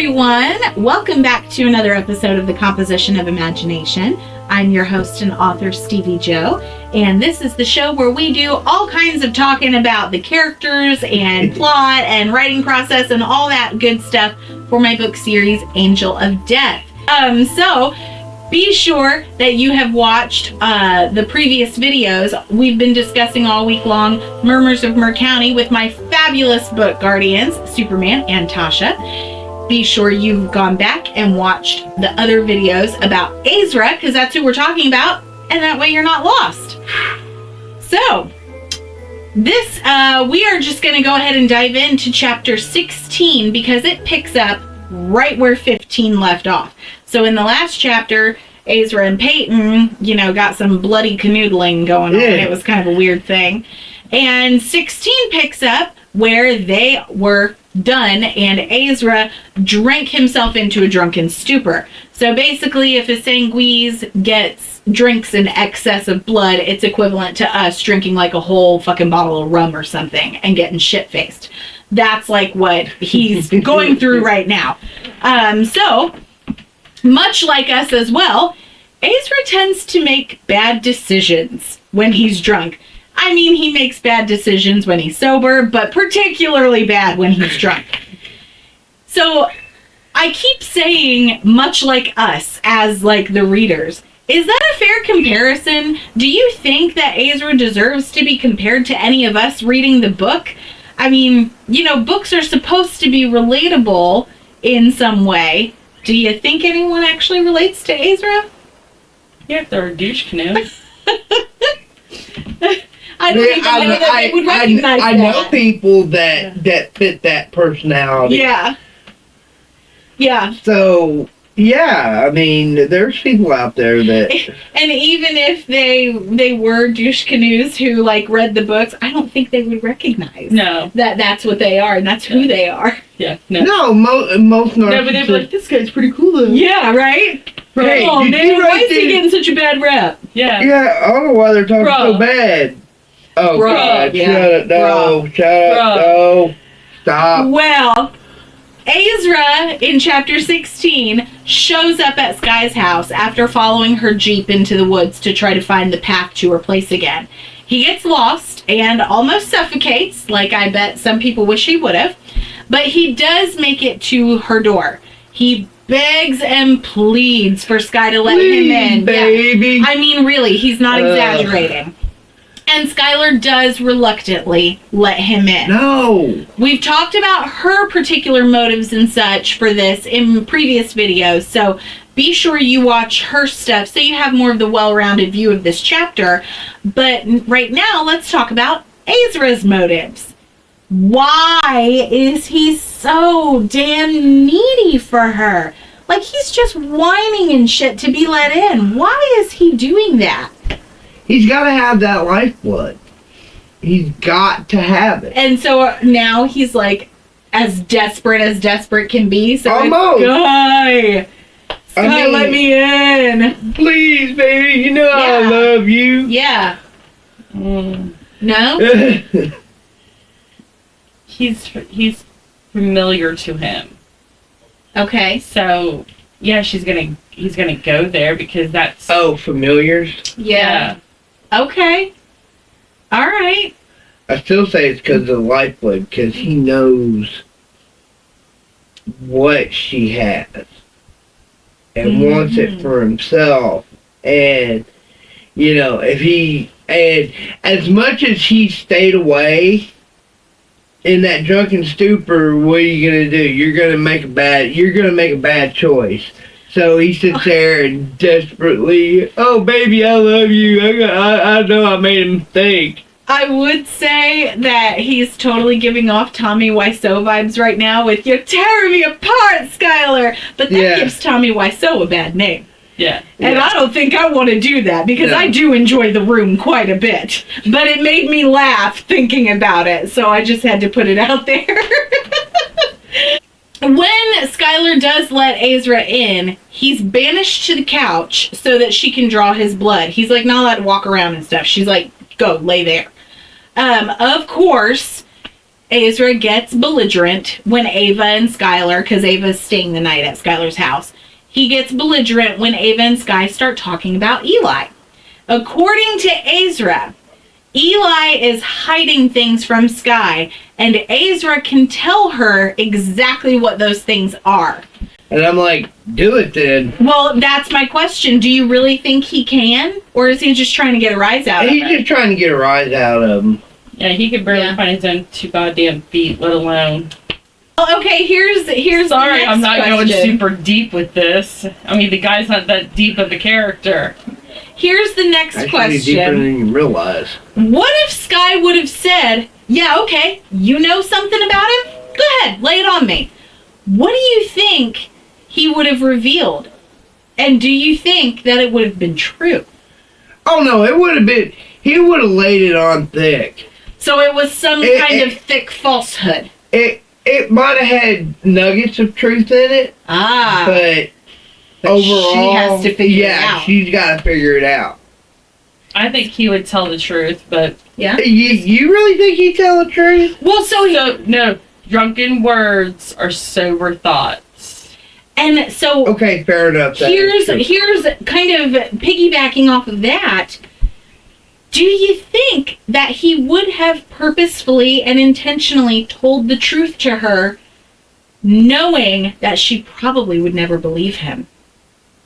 everyone. Welcome back to another episode of The Composition of Imagination. I'm your host and author, Stevie Jo, and this is the show where we do all kinds of talking about the characters and plot and writing process and all that good stuff for my book series, Angel of Death. So be sure that you have watched the previous videos. We've been discussing all week long Murmurs of Mur County with my fabulous book guardians, Superman and Tasha. Be sure you've gone back and watched the other videos about Aezra, because that's who we're talking about, and that way you're not lost. So, this, we are just going to go ahead and dive into chapter 16, because it picks up right where 15 left off. So in the last chapter, Aezra and Peyton, got some bloody canoodling going on. It was kind of a weird thing. And 16 picks up where they were done, and Aezra drank himself into a drunken stupor. So basically, if a sanguise drinks an excess of blood, it's equivalent to us drinking like a whole fucking bottle of rum or something and getting shit-faced. That's like what he's going through right now. So, much like us as well, Aezra tends to make bad decisions when he's drunk. I mean, he makes bad decisions when he's sober, but particularly bad when he's drunk. So, I keep saying, much like us, as like the readers, is that a fair comparison? Do you think that Aezra deserves to be compared to any of us reading the book? I mean, books are supposed to be relatable in some way. Do you think anyone actually relates to Aezra? Yeah, if they're a douche canoe. I don't even know that they would recognize that. I know people that fit that personality. Yeah. Yeah. So, yeah, I mean, there's people out there that... And even if they were douche canoes who, read the books, I don't think they would recognize that's what they are, and that's who they are. Yeah, no. Most narcissists... No, but they'd be like, this guy's pretty cool, though. Yeah, right? Hey, oh, man, why is he getting such a bad rep? Yeah. Yeah, I don't know why they're talking so bad. Oh, God, shut up, no, shut up, no, stop. Well, Aezra, in chapter 16, shows up at Sky's house after following her Jeep into the woods to try to find the path to her place again. He gets lost and almost suffocates, like I bet some people wish he would have, but he does make it to her door. He begs and pleads for Sky to let him in. Baby. Yeah. I mean, really, he's not exaggerating. And Skylar does reluctantly let him in. No. We've talked about her particular motives and such for this in previous videos, so be sure you watch her stuff so you have more of the well-rounded view of this chapter. But right now, let's talk about Aezra's motives. Why is he so damn needy for her? He's just whining and shit to be let in. Why is he doing that? He's got to have that lifeblood. He's got to have it. And so now he's as desperate can be. So almost. Sky, let me in. Please, baby. I love you. Yeah. No? He's familiar to him. Okay. So, yeah, he's gonna go there because that's... Oh, familiars? Yeah. Okay. All right. I still say it's because of the lifeblood, because he knows what she has and wants it for himself. And, and as much as he stayed away in that drunken stupor, what are you going to do? You're going to make a bad choice. So he sits there and desperately, oh, baby, I love you. I know I made a mistake. I would say that he's totally giving off Tommy Wiseau vibes right now with, you're tearing me apart, Skylar. But that gives Tommy Wiseau a bad name. Yeah. And I don't think I want to do that because I do enjoy The Room quite a bit. But it made me laugh thinking about it. So I just had to put it out there. When Skylar does let Aezra in, he's banished to the couch so that she can draw his blood. He's not allowed to walk around and stuff. She's like, go, lay there. Of course, Aezra gets belligerent when Ava and Skylar, because Ava's staying the night at Skylar's house, he gets belligerent when Ava and Sky start talking about Eli. According to Aezra, Eli is hiding things from Sky, and Aezra can tell her exactly what those things are. And I'm like, do it then. Well, that's my question. Do you really think he can? Or is he just trying to get a rise out of He's her? just trying to get a rise out of him. Yeah, he could barely find his own 2 goddamn feet, let alone. Well, okay, here's Sorry, the next I'm not going question. super deep with this. I mean, the guy's not that deep of a character. Here's the next Actually, deeper question. than you realize. What if Sky would have said, yeah, okay, you know something about him? Go ahead, lay it on me. What do you think he would have revealed? And do you think that it would have been true? Oh no, it would have been. He would have laid it on thick. So it was some kind of thick falsehood. It might have had nuggets of truth in it, but overall, she has to figure it out. Yeah, she's got to figure it out. I think he would tell the truth, but... Yeah? You really think he'd tell the truth? Well, no, drunken words are sober thoughts. And so... Okay, fair enough. Here's kind of piggybacking off of that. Do you think that he would have purposefully and intentionally told the truth to her, knowing that she probably would never believe him?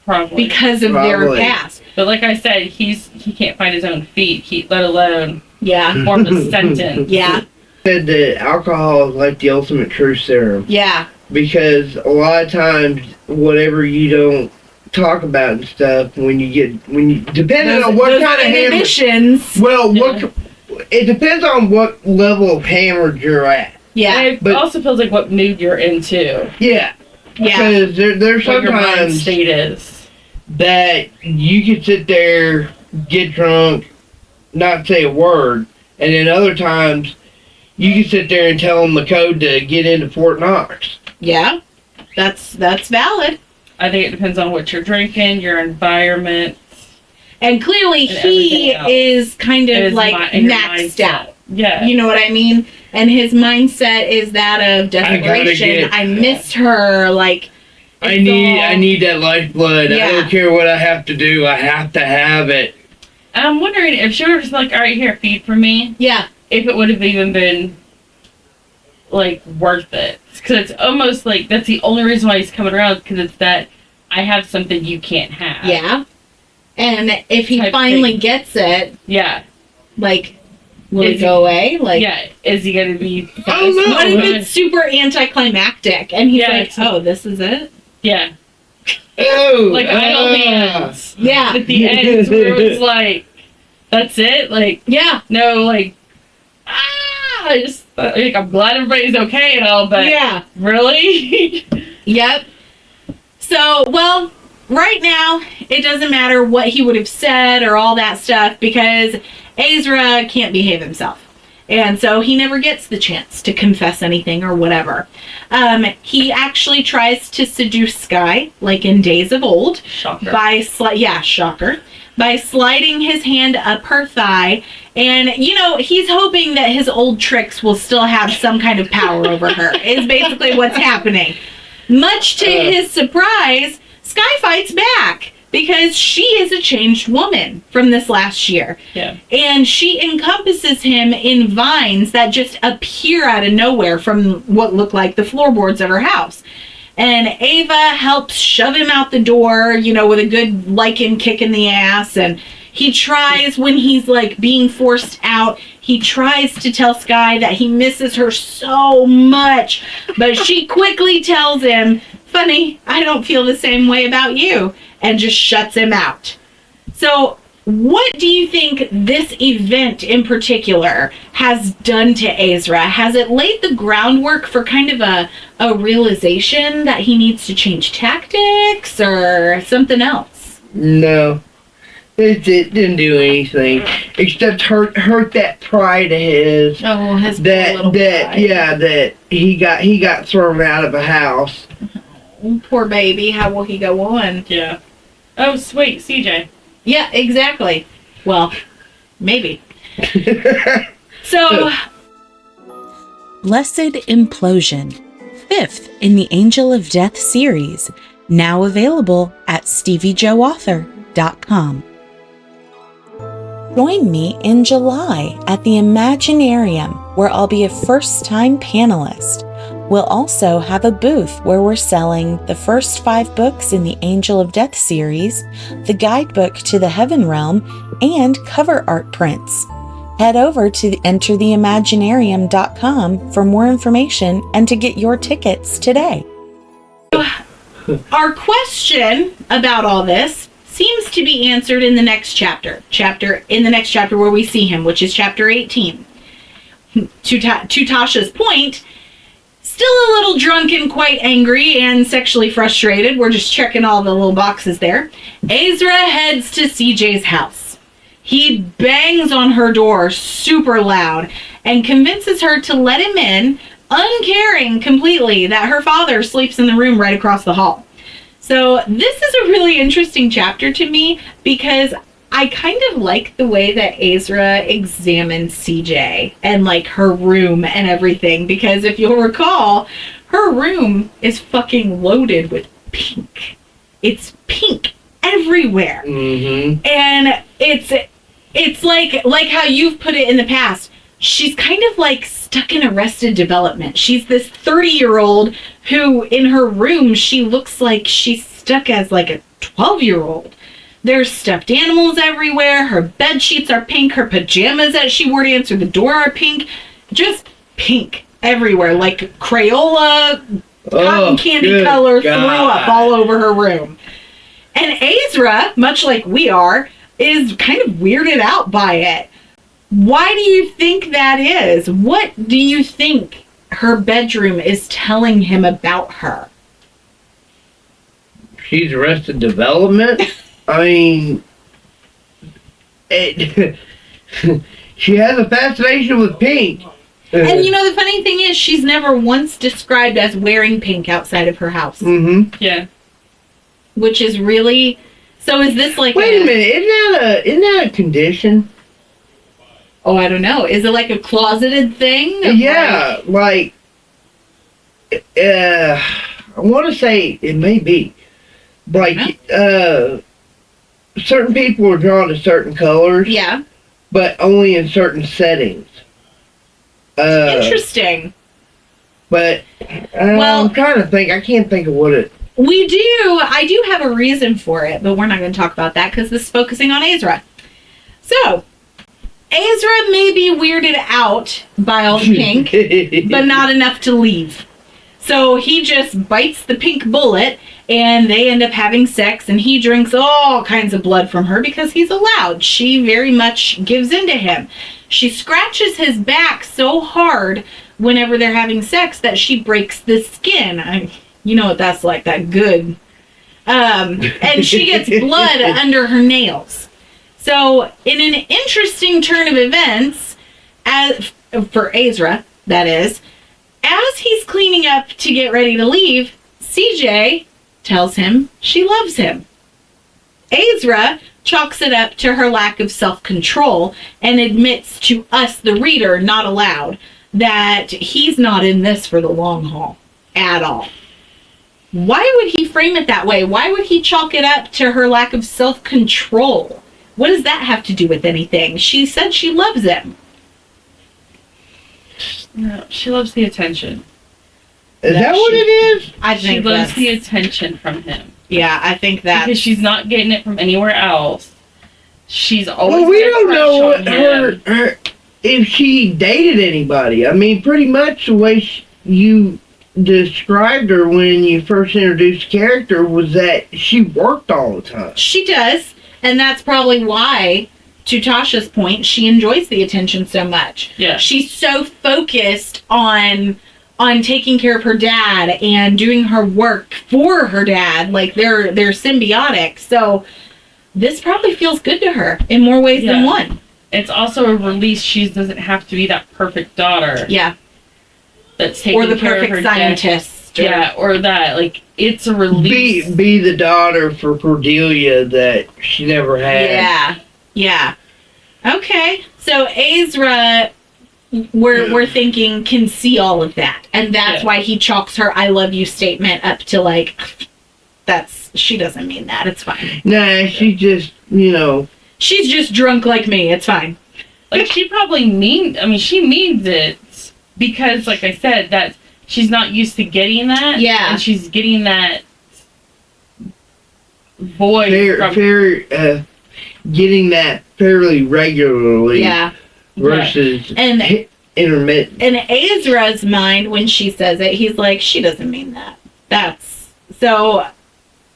Probably. Because of their past. But like I said, he can't find his own feet, let alone Yeah. form a sentence. Yeah. Said that alcohol is like the ultimate truth serum. Yeah. Because a lot of times, whatever you don't talk about and stuff, depending on what kind of inhibitions. it depends on what level of hammered you're at. Yeah. And it also feels like what mood you're into. Yeah. Yeah. Because there's What your mind sometimes state is. that you could sit there, get drunk, not say a word, and then other times you can sit there and tell them the code to get into Fort Knox. Yeah. That's valid. I think it depends on what you're drinking, your environment. And clearly And he everything else. is kind of Is like and your maxed mindset. out. Yeah. You know what I mean? And his mindset is that of desperation. I missed her. Like, I need that lifeblood. Yeah. I don't care what I have to do. I have to have it. And I'm wondering if she were just like, all right, here, feed for me. Yeah. If it would have even been, like, worth it. Because it's almost like that's the only reason why he's coming around, because it's that I have something you can't have. Yeah. And if he Type finally thing. gets it, Yeah. like, will Is it go away? Like, Yeah. Is he going to be... I don't know. what if it's super anticlimactic and he's Yeah, like, oh, this is it? Yeah. Oh, Like, idle hands. Yeah. At the end, where it was like, that's it? Like, Yeah. no, like, I just, like, I'm glad everybody's okay and all, but Yeah. really? Yep. So, well, right now, it doesn't matter what he would have said or all that stuff because Aezra can't behave himself. And so he never gets the chance to confess anything or whatever. He actually tries to seduce Sky, like in days of old, Shocker. by shocker, by sliding his hand up her thigh. And, you know, he's hoping that his old tricks will still have some kind of power over her, is basically what's happening. Much to his surprise, Sky fights back because she is a changed woman from this last year. Yeah. And she encompasses him in vines that just appear out of nowhere from what look like the floorboards of her house. And Ava helps shove him out the door, you know, with a good lichen kick in the ass. And he tries, when he's like being forced out, he tries to tell Sky that he misses her so much. But she quickly tells him, funny, I don't feel the same way about you. And just shuts him out. So what do you think this event in particular has done to Aezra? Has it laid the groundwork for kind of a realization that he needs to change tactics or something else? No. It didn't do anything. Except hurt that pride of his. Oh, his that he got thrown out of a house. Poor baby. How will he go on? Yeah. Oh, sweet, CJ. Yeah, exactly. Well, maybe. So, Blessed Implosion, 5th in the Angel of Death series, now available at steviejoauthor.com. Join me in July at the Imaginarium, where I'll be a first-time panelist. We'll also have a booth where we're selling the first 5 books in the Angel of Death series, the guidebook to the Heaven Realm, and cover art prints. Head over to entertheimaginarium.com for more information and to get your tickets today. Our question about all this seems to be answered in the next chapter where we see him, which is chapter 18. To Tasha's point, still a little drunk and quite angry and sexually frustrated. We're just checking all the little boxes there. Aezra heads to CJ's house. He bangs on her door super loud and convinces her to let him in, uncaring completely that her father sleeps in the room right across the hall. So this is a really interesting chapter to me because I kind of like the way that Aezra examines CJ and like her room and everything, because if you'll recall, her room is fucking loaded with pink. It's pink everywhere. Mm-hmm. And it's like how you've put it in the past. She's kind of like stuck in Arrested Development. She's this 30-year-old who in her room, she looks like she's stuck as like a 12-year-old. There's stuffed animals everywhere. Her bed sheets are pink. Her pajamas that she wore to answer the door are pink. Just pink everywhere. Like Crayola, cotton candy color threw up all over her room. And Aezra, much like we are, is kind of weirded out by it. Why do you think that is? What do you think her bedroom is telling him about her? She's Arrested Development. I mean, she has a fascination with pink. And you know, the funny thing is, she's never once described as wearing pink outside of her house. Mm-hmm. Yeah. Which is really... So is this like Wait a minute, isn't that a condition? Oh, I don't know. Is it like a closeted thing? Yeah, like I want to say it may be. Like, certain people are drawn to certain colors. Yeah. But only in certain settings. Interesting. But I'm trying to think. I can't think of what it... I do have a reason for it, but we're not going to talk about that because this is focusing on Aezra. So, Aezra may be weirded out by all the pink, but not enough to leave. So he just bites the pink bullet, and they end up having sex, and he drinks all kinds of blood from her because he's allowed. She very much gives in to him. She scratches his back so hard whenever they're having sex that she breaks the skin. You know what that's like, that good. And she gets blood under her nails. So, in an interesting turn of events, for Aezra, that is, as he's cleaning up to get ready to leave, CJ tells him she loves him. Aezra chalks it up to her lack of self-control and admits to us, the reader, not aloud, that he's not in this for the long haul at all. Why would he frame it that way? Why would he chalk it up to her lack of self-control? What does that have to do with anything? She said she loves him. No, she loves the attention. Is that what it is? I think she loves the attention from him. Yeah, I think that. Because she's not getting it from anywhere else. She's always. Well, we don't know what her if she dated anybody. I mean, pretty much the way you described her when you first introduced the character was that she worked all the time. She does, and that's probably why, to Tasha's point, she enjoys the attention so much. Yeah. She's so focused on taking care of her dad and doing her work for her dad. Like, they're symbiotic. So this probably feels good to her in more ways than one. It's also a release. She doesn't have to be that perfect daughter. Yeah. That's taking or the care perfect of her scientist. or that. Like, it's a release. Be the daughter for Cordelia that she never had. Yeah. Okay. So Aezra we're thinking can see all of that. And that's Yeah. why he chalks her I love you statement up to like, she doesn't mean that. It's fine. Nah, she just, She's just drunk like me. It's fine. Like, she means it because, like I said, that she's not used to getting that. Yeah. And she's getting that void from... getting that fairly regularly Yeah. versus And intermittent. in Aezra's mind, when she says it, he's like, she doesn't mean that. That's so,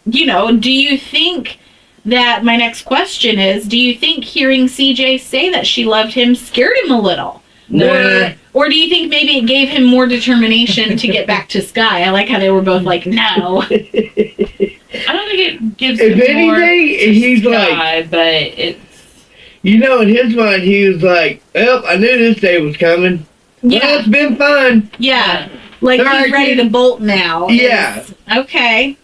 do you think that my next question is, do you think hearing CJ say that she loved him scared him a little? Nah. Or do you think maybe it gave him more determination to get back to Sky? I like how they were both like, no. I don't think it gives If him more anything, he's Sky, but it's... in his mind, he was like, well, I knew this day was coming. Yeah. Well, it's been fun. Yeah. Like, All he's right, ready to bolt now. Yeah. Okay.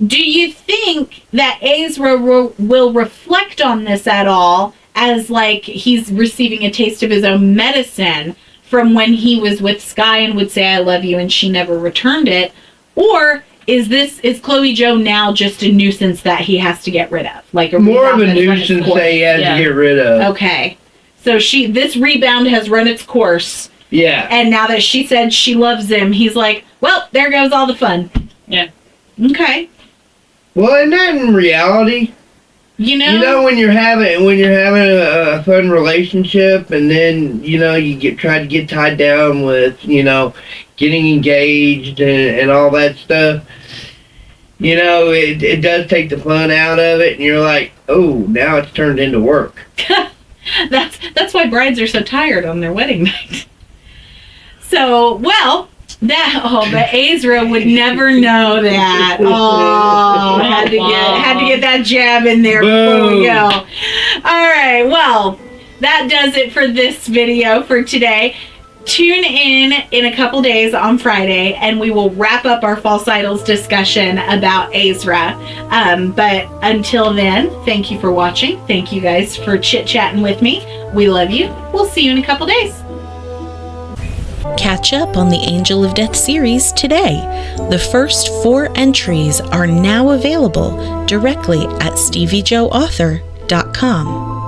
Do you think that Aezra will reflect on this at all as, like, he's receiving a taste of his own medicine from when he was with Sky and would say, I love you, and she never returned it? Or is Chloey Jo now just a nuisance that he has to get rid of? Like More of a rebound that's run its nuisance course? that he has Yeah. to get rid of. Okay. So this rebound has run its course. Yeah. And now that she said she loves him, he's like, well, there goes all the fun. Yeah. Okay. Well, isn't that in reality? You know? You know, when you're having a fun relationship, and then you try to get tied down with getting engaged and all that stuff. It does take the fun out of it, and you're like, oh, now it's turned into work. That's why brides are so tired on their wedding night. So, well, but Aezra would never know that. Oh, had to get that jab in there before we go. All right, well, that does it for this video for today. Tune in a couple days on Friday, and we will wrap up our false idols discussion about Aezra. But until then, thank you for watching. Thank you guys for chit-chatting with me. We love you. We'll see you in a couple days. Catch up on the Angel of Death series today. The first 4 entries are now available directly at steviejoauthor.com.